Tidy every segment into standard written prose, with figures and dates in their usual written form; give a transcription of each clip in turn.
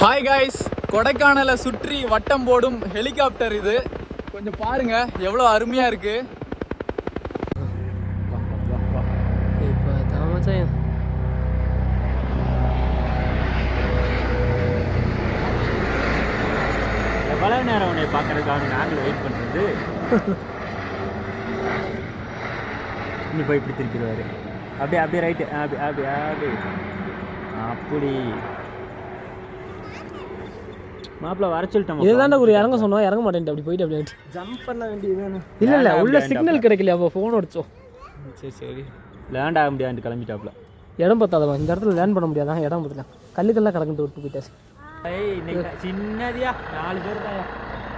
Hi guys, கொடைக்கானலை சுற்றி வட்டம் போடும் ஹெலிகாப்டர் இது. கொஞ்சம் பாருங்க எவ்வளோ அருமையா இருக்கு. எவ்வளவு நேரம் உன்னை பார்க்கறதுக்காக நாங்களும் வெயிட் பண்ணுறது. நீ போய் இப்படி திருப்பிடுவாரு. அப்படியே அப்படியே ரைட்டு, அப்படி அப்படி அப்படி அப்படி மாப்பிள்ள வர சொல்லிட்டோம். இதுதான்டா ஒரு இறங்க சொன்னோம், இறங்க மாட்டேன். அப்படி போயிட்டு அப்படியே ஜம்ப் பண்ண வேண்டியது. இல்லை உள்ள சிக்னல் கிடைக்கல. அப்போ ஃபோன் அடிச்சோம். சரி லேண்ட் ஆக முடியாது கிளம்பிட்டாப்ல. இடம் பார்த்தாதவா இந்த இடத்துல லேண்ட் பண்ண முடியாதான். இடம் பார்த்துக்கலாம், கல்லுக்கெல்லாம் கிடக்குன்ட்டு விட்டு போயிட்டாச்சு. சின்னதியா 4 பேர் தான்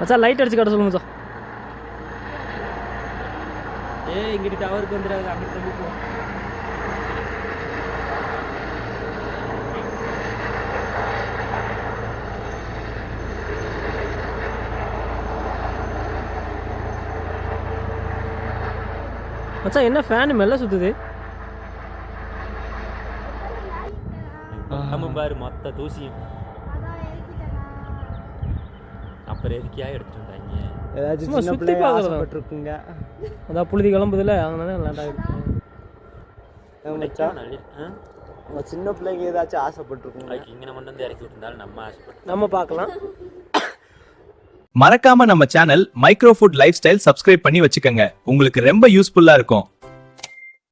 மச்சான். லைட் அடிச்சு கட்ட சொல்லுங்க மச்சான். இங்கிட்டு டவருக்கு வந்துடாது, அங்கிட்டு தள்ளி போ. மச்சான் என்ன ஃபேன் மெல்ல சுத்துது. பாரு மொத்த தூசியும். அப்புறம் எதுக்கியா எடுத்துட்டு வந்தாங்க. ஏதாச்சும் சுத்தி பார்க்கறதுக்குங்க. அதான் புழுதி கிளம்புதுல, அதனால லேண்ட் ஆகிருக்கு. சின்ன பிள்ளைங்க ஏதாச்சும் ஆசைப்பட்டிருக்குங்க. இங்கே நம்ம வந்து இறக்கி விட்டுருந்தாலும் நம்ம ஆசைப்பட்டு நம்ம பார்க்கலாம். மறக்காம நம்ம channel micro food life style subscribe பண்ணி வச்சுக்கோங்க. உங்களுக்கு ரொம்ப யூஸ்ஃபுல்லா இருக்கும்.